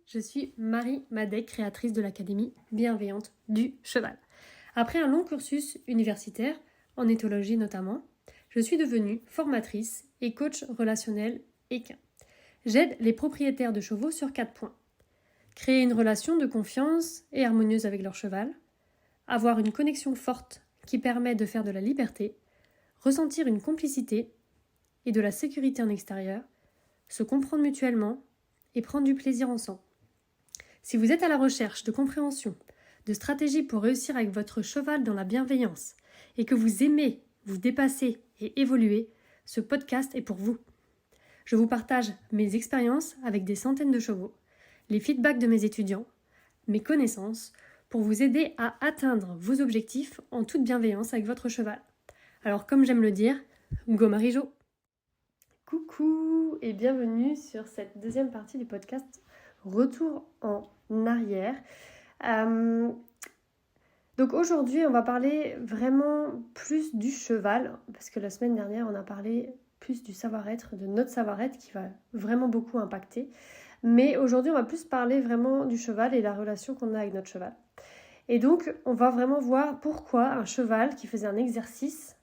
je suis Marie Madec, créatrice de l'Académie bienveillante du cheval. Après un long cursus universitaire, en éthologie notamment, je suis devenue formatrice et coach relationnel équin. J'aide les propriétaires de chevaux sur 4 points. Créer une relation de confiance et harmonieuse avec leur cheval, avoir une connexion forte qui permet de faire de la liberté, ressentir une complicité et de la sécurité en extérieur, se comprendre mutuellement et prendre du plaisir ensemble. Si vous êtes à la recherche de compréhension, de stratégies pour réussir avec votre cheval dans la bienveillance et que vous aimez vous dépasser et évoluer, ce podcast est pour vous. Je vous partage mes expériences avec des centaines de chevaux, les feedbacks de mes étudiants, mes connaissances pour vous aider à atteindre vos objectifs en toute bienveillance avec votre cheval. Alors comme j'aime le dire, go Marie-Jo! Coucou et bienvenue sur cette deuxième partie du podcast Retour en arrière. Donc aujourd'hui on va parler vraiment plus du cheval, parce que la semaine dernière on a parlé plus du savoir-être, de notre savoir-être qui va vraiment beaucoup impacter. Mais aujourd'hui on va plus parler vraiment du cheval et la relation qu'on a avec notre cheval. Et donc on va vraiment voir pourquoi un cheval qui faisait un exercice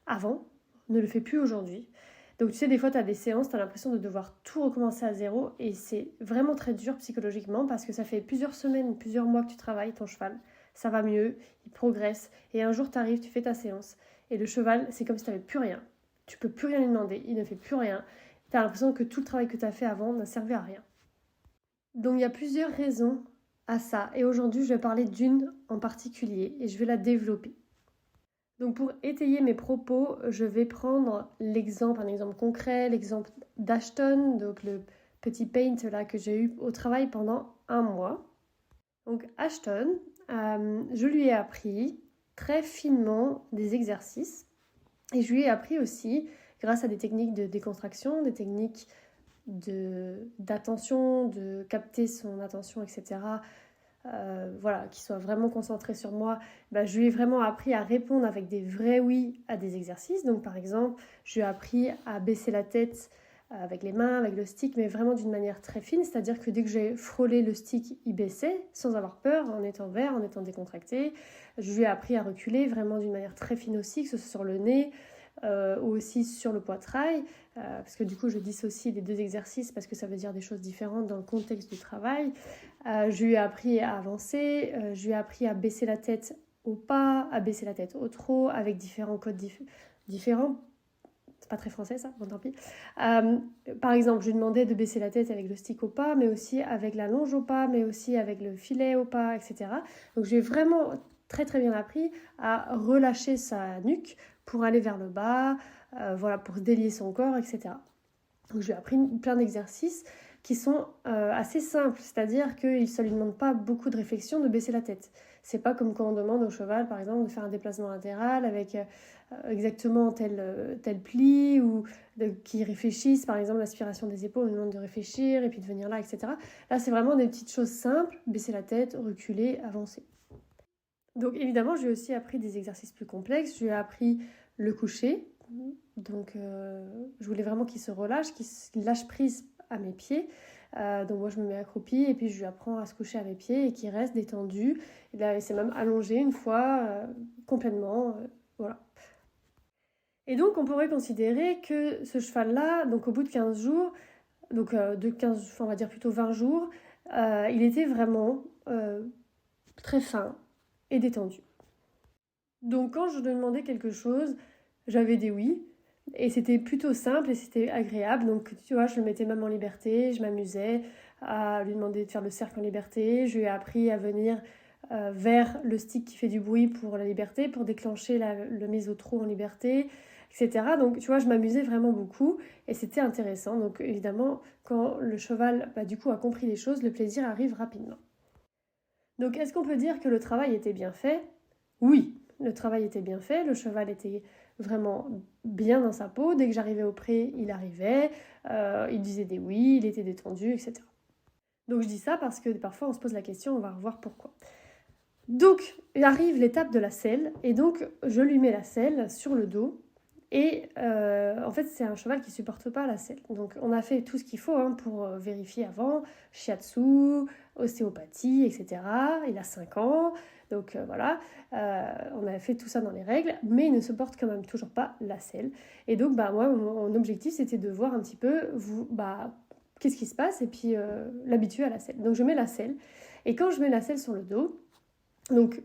avant ne le fait plus aujourd'hui. Donc tu sais, des fois tu as des séances, tu as l'impression de devoir tout recommencer à zéro et c'est vraiment très dur psychologiquement parce que ça fait plusieurs semaines, plusieurs mois que tu travailles ton cheval, ça va mieux, il progresse et un jour tu arrives, tu fais ta séance et le cheval c'est comme si tu n'avais plus rien, tu peux plus rien lui demander, il ne fait plus rien, tu as l'impression que tout le travail que tu as fait avant n'a servi à rien. Donc il y a plusieurs raisons à ça et aujourd'hui je vais parler d'une en particulier et je vais la développer. Donc pour étayer mes propos, je vais prendre un exemple concret, l'exemple d'Ashton, donc le petit paint là que j'ai eu au travail pendant 1 mois. Donc Ashton, je lui ai appris très finement des exercices et je lui ai appris aussi, grâce à des techniques de décontraction, des techniques d'attention, de capter son attention, etc., qu'il soit vraiment concentré sur moi, je lui ai vraiment appris à répondre avec des vrais oui à des exercices. Donc par exemple, je lui ai appris à baisser la tête avec les mains, avec le stick, mais vraiment d'une manière très fine, c'est-à-dire que dès que j'ai frôlé le stick, il baissait sans avoir peur, en étant vert, en étant décontracté. Je lui ai appris à reculer vraiment d'une manière très fine aussi, que ce soit sur le nez, ou aussi sur le poitrail, parce que du coup je dissocie les deux exercices parce que ça veut dire des choses différentes dans le contexte du travail. Je lui ai appris à avancer, je lui ai appris à baisser la tête au pas, à baisser la tête au trot, avec différents codes différents. C'est pas très français ça, bon tant pis. Par exemple, je lui demandais de baisser la tête avec le stick au pas, mais aussi avec la longe au pas, mais aussi avec le filet au pas, etc. Donc j'ai vraiment très très bien appris à relâcher sa nuque pour aller vers le bas, pour délier son corps, etc. Donc je lui ai appris plein d'exercices qui sont assez simples, c'est-à-dire que ça ne lui demande pas beaucoup de réflexion de baisser la tête. C'est pas comme quand on demande au cheval, par exemple, de faire un déplacement latéral avec exactement tel pli, ou qu'il réfléchisse, par exemple, l'aspiration des épaules, on lui demande de réfléchir, et puis de venir là, etc. Là, c'est vraiment des petites choses simples, baisser la tête, reculer, avancer. Donc évidemment, je lui ai aussi appris des exercices plus complexes, je lui ai appris le coucher, donc je voulais vraiment qu'il se relâche, qu'il lâche prise à mes pieds. Donc moi je me mets accroupie et puis je lui apprends à se coucher à mes pieds et qu'il reste détendu. Et là il s'est même allongé une fois complètement, voilà. Et donc on pourrait considérer que ce cheval-là, donc au bout de 15 jours, donc on va dire plutôt 20 jours, il était vraiment très fin et détendu. Donc quand je lui demandais quelque chose, j'avais des oui. Et c'était plutôt simple et c'était agréable. Donc, tu vois, je le mettais même en liberté. Je m'amusais à lui demander de faire le cercle en liberté. Je lui ai appris à venir vers le stick qui fait du bruit pour la liberté, pour déclencher le mise au trot en liberté, etc. Donc, tu vois, je m'amusais vraiment beaucoup et c'était intéressant. Donc, évidemment, quand le cheval, du coup, a compris les choses, le plaisir arrive rapidement. Donc, est-ce qu'on peut dire que le travail était bien fait ? Oui, le travail était bien fait. Le cheval était vraiment bien dans sa peau. Dès que j'arrivais au pré, il arrivait, il disait des oui, il était détendu, etc. Donc je dis ça parce que parfois on se pose la question, on va revoir pourquoi. Donc arrive l'étape de la selle, et donc je lui mets la selle sur le dos, Et en fait, c'est un cheval qui supporte pas la selle. Donc, on a fait tout ce qu'il faut pour vérifier avant, shiatsu, ostéopathie, etc. Il a 5 ans, donc voilà. On a fait tout ça dans les règles, mais il ne supporte quand même toujours pas la selle. Et donc, moi, mon objectif, c'était de voir un petit peu, qu'est-ce qui se passe, et puis l'habituer à la selle. Donc, je mets la selle. Et quand je mets la selle sur le dos, donc,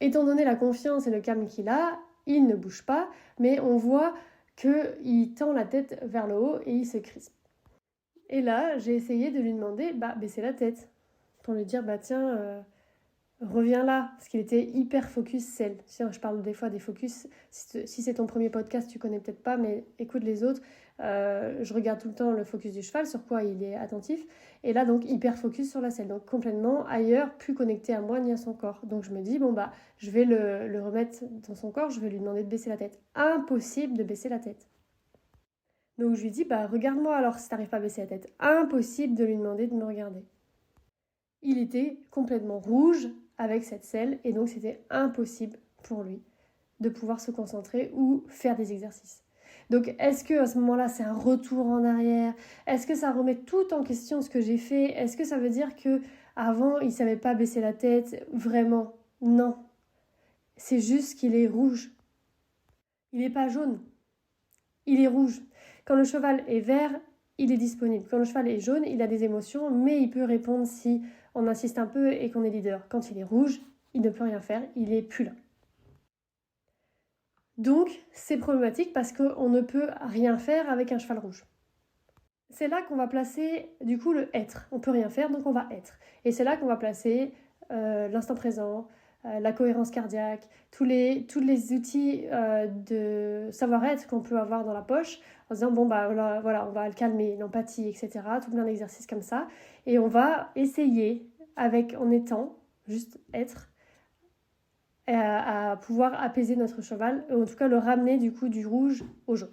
étant donné la confiance et le calme qu'il a, il ne bouge pas, mais on voit qu'il tend la tête vers le haut et il se crispe. Et là, j'ai essayé de lui demander, baisser la tête, pour lui dire, tiens, reviens là, parce qu'il était hyper focus selle. Je parle des fois des focus, si c'est ton premier podcast, tu connais peut-être pas, mais écoute les autres. Je regarde tout le temps le focus du cheval, sur quoi il est attentif, et là donc hyper focus sur la selle, donc complètement ailleurs, plus connecté à moi ni à son corps. Donc je me dis, je vais le remettre dans son corps, je vais lui demander de baisser la tête. Impossible de baisser la tête. Donc je lui dis, regarde-moi alors si t'arrives pas à baisser la tête. Impossible de lui demander de me regarder. Il était complètement rouge avec cette selle, et donc c'était impossible pour lui de pouvoir se concentrer ou faire des exercices. Donc est-ce que à ce moment-là c'est un retour en arrière? Est-ce que ça remet tout en question ce que j'ai fait? Est-ce que ça veut dire que avant il savait pas baisser la tête? Vraiment, non. C'est juste qu'il est rouge. Il n'est pas jaune. Il est rouge. Quand le cheval est vert, il est disponible. Quand le cheval est jaune, il a des émotions, mais il peut répondre si on insiste un peu et qu'on est leader. Quand il est rouge, il ne peut rien faire, il est plus là. Donc, c'est problématique parce qu'on ne peut rien faire avec un cheval rouge. C'est là qu'on va placer, du coup, le être. On peut rien faire, donc on va être. Et c'est là qu'on va placer l'instant présent, la cohérence cardiaque, tous les outils de savoir-être qu'on peut avoir dans la poche, en se disant, voilà, on va le calmer, l'empathie, etc. Tout plein d'exercices comme ça. Et on va essayer, en étant, juste être, à pouvoir apaiser notre cheval, ou en tout cas le ramener du coup du rouge au jaune.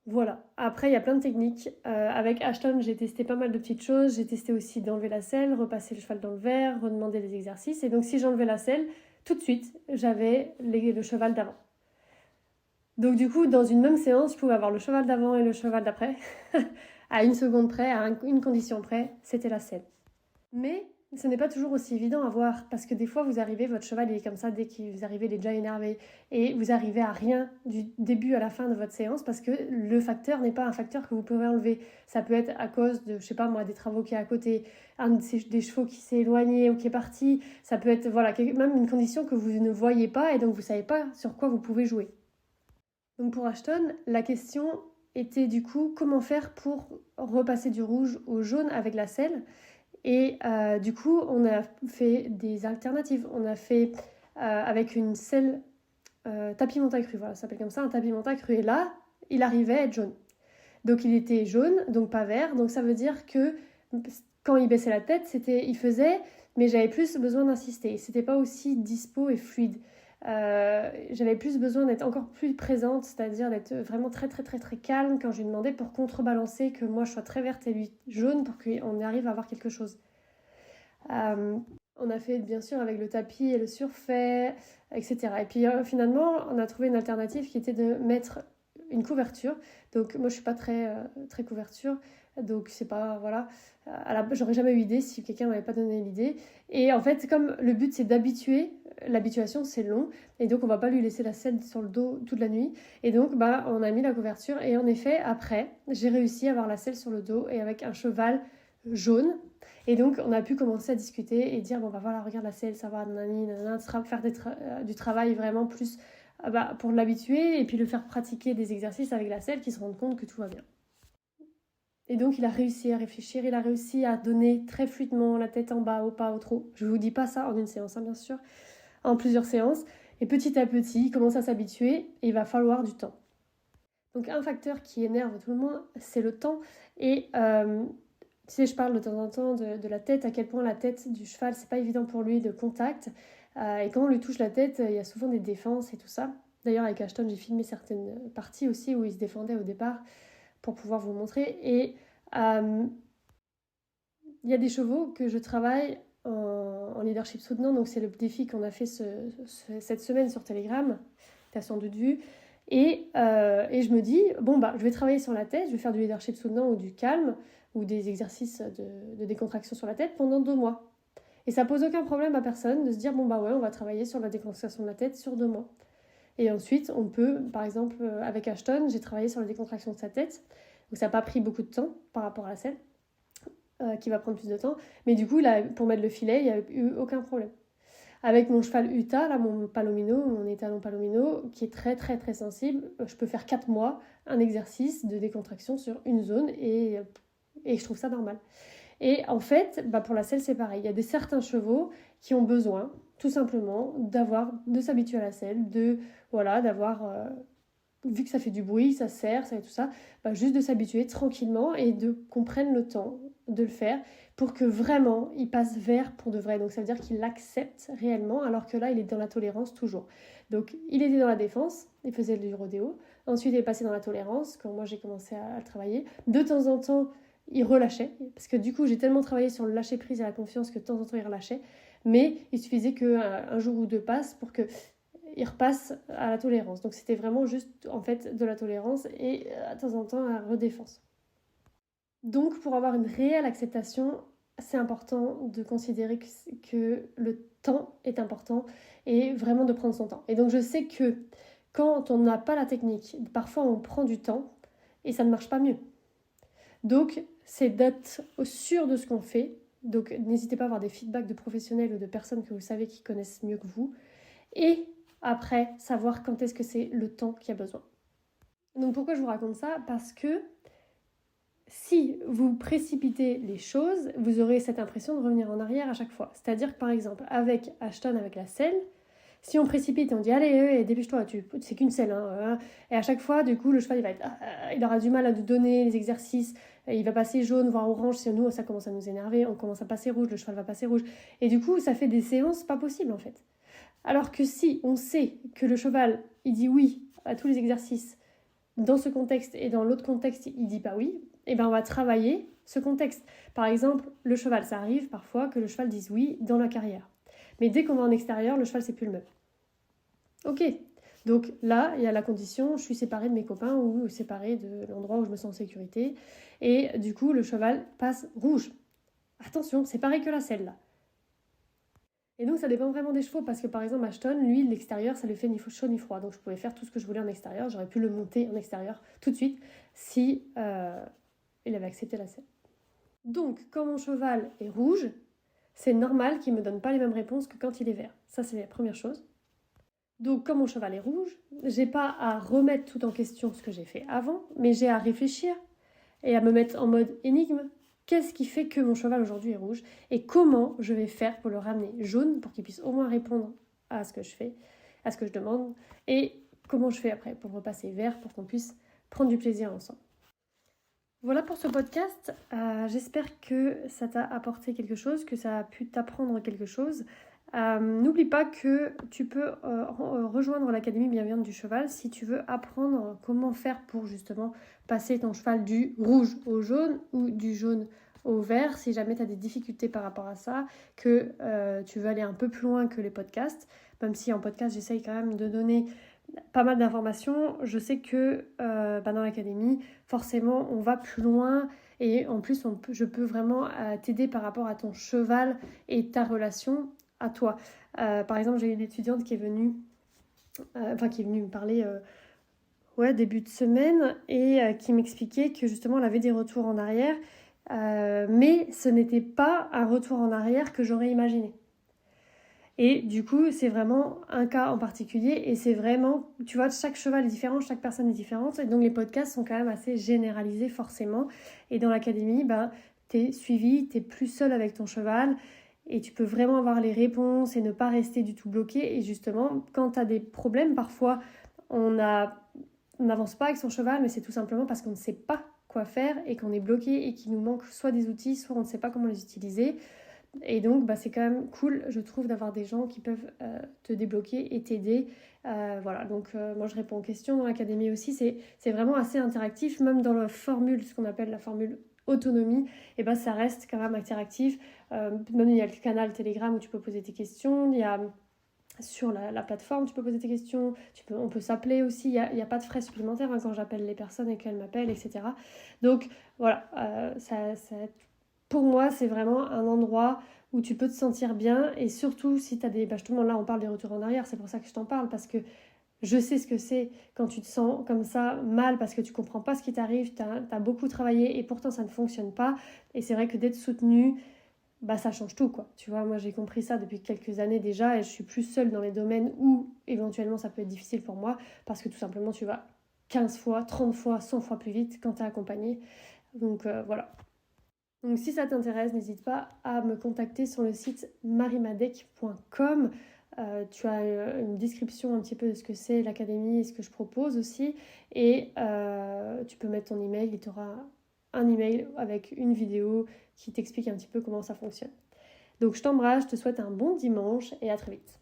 Voilà, après il y a plein de techniques. Avec Ashton, j'ai testé pas mal de petites choses. J'ai testé aussi d'enlever la selle, repasser le cheval dans le verre, redemander des exercices. Et donc si j'enlevais la selle, tout de suite, j'avais le cheval d'avant. Donc du coup, dans une même séance, je pouvais avoir le cheval d'avant et le cheval d'après. À une seconde près, à une condition près, c'était la selle. Mais ce n'est pas toujours aussi évident à voir, parce que des fois vous arrivez, votre cheval il est comme ça, dès que vous arrivez il est déjà énervé, et vous arrivez à rien du début à la fin de votre séance, parce que le facteur n'est pas un facteur que vous pouvez enlever. Ça peut être à cause de, des travaux qui est à côté, des chevaux qui s'est éloigné ou qui est parti, ça peut être même une condition que vous ne voyez pas, et donc vous ne savez pas sur quoi vous pouvez jouer. Donc pour Ashton, la question était du coup comment faire pour repasser du rouge au jaune avec la selle. Et du coup, on a fait des alternatives. On a fait avec une selle tapis monta-cru, voilà, ça s'appelle comme ça, un tapis monta-cru. Et là, il arrivait à être jaune. Donc il était jaune, donc pas vert. Donc ça veut dire que quand il baissait la tête, il faisait, mais j'avais plus besoin d'insister. C'était pas aussi dispo et fluide. J'avais plus besoin d'être encore plus présente, c'est-à-dire d'être vraiment très très très très calme quand je lui demandais pour contrebalancer que moi je sois très verte et lui jaune pour qu'on arrive à avoir quelque chose. On a fait bien sûr avec le tapis et le surfait, etc. Et puis finalement on a trouvé une alternative qui était de mettre une couverture. Donc moi je suis pas très très couverture, donc c'est pas voilà. J'aurais jamais eu l'idée si quelqu'un m'avait pas donné l'idée. Et en fait comme le but c'est d'habituer, l'habituation c'est long, et donc on va pas lui laisser la selle sur le dos toute la nuit. Et donc on a mis la couverture, et en effet après j'ai réussi à avoir la selle sur le dos et avec un cheval jaune. Et donc on a pu commencer à discuter et dire voilà, regarde la selle, ça va, nanani, nanana, faire du travail vraiment plus pour l'habituer et puis le faire pratiquer des exercices avec la selle, qui se rende compte que tout va bien. Et donc il a réussi à réfléchir, il a réussi à donner très fluidement la tête en bas, au pas, au trot. Je vous dis pas ça en une séance, bien sûr, en plusieurs séances. Et petit à petit, il commence à s'habituer et il va falloir du temps. Donc un facteur qui énerve tout le monde, c'est le temps. Et je parle de temps en temps de la tête, à quel point la tête du cheval, c'est pas évident pour lui de contact. Et quand on lui touche la tête, il y a souvent des défenses et tout ça. D'ailleurs, avec Ashton, j'ai filmé certaines parties aussi où il se défendait au départ pour pouvoir vous montrer. Et il y a des chevaux que je travaille en leadership soutenant. Donc, c'est le défi qu'on a fait cette semaine sur Telegram, Station de vue. Et je me dis, bon, je vais travailler sur la tête, je vais faire du leadership soutenant ou du calme, ou des exercices de décontraction sur la tête pendant 2 mois. Et ça pose aucun problème à personne de se dire, bon, ouais, on va travailler sur la décontraction de la tête sur 2 mois. Et ensuite, on peut, par exemple, avec Ashton, j'ai travaillé sur la décontraction de sa tête. Donc ça n'a pas pris beaucoup de temps par rapport à la selle, qui va prendre plus de temps. Mais du coup, là, pour mettre le filet, il n'y a eu aucun problème. Avec mon cheval Utah, là, mon palomino, mon étalon palomino, qui est très très très sensible, je peux faire 4 mois un exercice de décontraction sur une zone et je trouve ça normal. Et en fait, pour la selle, c'est pareil. Il y a certains chevaux qui ont besoin, tout simplement, de s'habituer à la selle, d'avoir, vu que ça fait du bruit, ça serre, ça et tout ça, juste de s'habituer tranquillement et qu'on prenne le temps de le faire pour que vraiment il passe vers pour de vrai. Donc ça veut dire qu'il l'accepte réellement, alors que là, il est dans la tolérance toujours. Donc il était dans la défense, il faisait du rodéo. Ensuite, il est passé dans la tolérance, quand moi j'ai commencé à le travailler. De temps en temps, il relâchait, parce que du coup, j'ai tellement travaillé sur le lâcher-prise et la confiance que de temps en temps, il relâchait. Mais il suffisait qu'un jour ou deux passe pour qu'il repasse à la tolérance. Donc c'était vraiment juste, en fait, de la tolérance et de temps en temps, à la redéfense. Donc, pour avoir une réelle acceptation, c'est important de considérer que le temps est important et vraiment de prendre son temps. Et donc, je sais que quand on n'a pas la technique, parfois on prend du temps et ça ne marche pas mieux. Donc, c'est d'être sûr de ce qu'on fait. Donc, n'hésitez pas à avoir des feedbacks de professionnels ou de personnes que vous savez qui connaissent mieux que vous. Et après, savoir quand est-ce que c'est le temps qu'il y a besoin. Donc, pourquoi je vous raconte ça ? Parce que si vous précipitez les choses, vous aurez cette impression de revenir en arrière à chaque fois. C'est-à-dire que par exemple, avec Ashton, avec la selle, si on précipite et on dit allez, dépêche-toi, c'est qu'une selle, et à chaque fois, du coup, le cheval il aura du mal à nous donner les exercices, il va passer jaune, voire orange, si nous, ça commence à nous énerver, on commence à passer rouge, le cheval va passer rouge, et du coup, ça fait des séances pas possibles en fait. Alors que si on sait que le cheval, il dit oui à tous les exercices, dans ce contexte et dans l'autre contexte, il dit pas oui, et on va travailler ce contexte. Par exemple, le cheval, ça arrive parfois que le cheval dise oui dans la carrière. Mais dès qu'on va en extérieur, le cheval, c'est plus le même. Ok, donc là, il y a la condition, je suis séparée de mes copains ou séparée de l'endroit où je me sens en sécurité. Et du coup, le cheval passe rouge. Attention, c'est pareil que la selle, là. Et donc, ça dépend vraiment des chevaux, parce que par exemple, Ashton, lui, l'extérieur, ça lui fait ni chaud ni froid. Donc, je pouvais faire tout ce que je voulais en extérieur. J'aurais pu le monter en extérieur tout de suite si il avait accepté la selle. Donc, quand mon cheval est rouge, c'est normal qu'il ne me donne pas les mêmes réponses que quand il est vert. Ça, c'est la première chose. Donc, quand mon cheval est rouge, j'ai pas à remettre tout en question ce que j'ai fait avant, mais j'ai à réfléchir et à me mettre en mode énigme. Qu'est-ce qui fait que mon cheval aujourd'hui est rouge et comment je vais faire pour le ramener jaune pour qu'il puisse au moins répondre à ce que je fais, à ce que je demande, et comment je fais après pour repasser vert pour qu'on puisse prendre du plaisir ensemble. Voilà pour ce podcast. J'espère que ça t'a apporté quelque chose, que ça a pu t'apprendre quelque chose. N'oublie pas que tu peux rejoindre l'Académie Bienveillante du Cheval si tu veux apprendre comment faire pour justement passer ton cheval du rouge au jaune ou du jaune au vert, si jamais tu as des difficultés par rapport à ça, que tu veux aller un peu plus loin que les podcasts, même si en podcast j'essaye quand même de donner pas mal d'informations. Je sais que dans l'Académie, forcément on va plus loin et en plus je peux vraiment t'aider par rapport à ton cheval et ta relation à toi. Par exemple, j'ai une étudiante qui est venue me parler début de semaine et qui m'expliquait que justement elle avait des retours en arrière, mais ce n'était pas un retour en arrière que j'aurais imaginé. Et du coup, c'est vraiment un cas en particulier et c'est vraiment, tu vois, chaque cheval est différent, chaque personne est différente et donc les podcasts sont quand même assez généralisés forcément. Et dans l'académie, t'es suivi, t'es plus seul avec ton cheval et tu peux vraiment avoir les réponses et ne pas rester du tout bloqué. Et justement, quand tu as des problèmes, parfois on n'avance pas avec son cheval, mais c'est tout simplement parce qu'on ne sait pas quoi faire et qu'on est bloqué et qu'il nous manque soit des outils, soit on ne sait pas comment les utiliser. Et donc, c'est quand même cool, je trouve, d'avoir des gens qui peuvent te débloquer et t'aider. Voilà, donc moi je réponds aux questions dans l'académie aussi. C'est vraiment assez interactif, même dans la formule, ce qu'on appelle la formule autonomie, et ça reste quand même interactif. Même il y a le canal Telegram où tu peux poser tes questions, il y a sur la plateforme, tu peux poser tes questions, on peut s'appeler aussi, il n'y a pas de frais supplémentaires quand j'appelle les personnes et qu'elles m'appellent, etc. Donc voilà, pour moi c'est vraiment un endroit où tu peux te sentir bien, et surtout si tu as des... justement là on parle des retours en arrière, c'est pour ça que je t'en parle, parce que je sais ce que c'est quand tu te sens comme ça mal parce que tu comprends pas ce qui t'arrive, t'as beaucoup travaillé et pourtant ça ne fonctionne pas, et c'est vrai que d'être soutenu, ça change tout, quoi. Tu vois, moi j'ai compris ça depuis quelques années déjà, et je suis plus seule dans les domaines où éventuellement ça peut être difficile pour moi, parce que tout simplement tu vas 15 fois, 30 fois, 100 fois plus vite quand t'es accompagné. Donc voilà. Donc si ça t'intéresse, n'hésite pas à me contacter sur le site marimadec.com. Tu as une description un petit peu de ce que c'est l'académie et ce que je propose aussi. Et tu peux mettre ton email et tu auras un email avec une vidéo qui t'explique un petit peu comment ça fonctionne. Donc je t'embrasse, je te souhaite un bon dimanche et à très vite.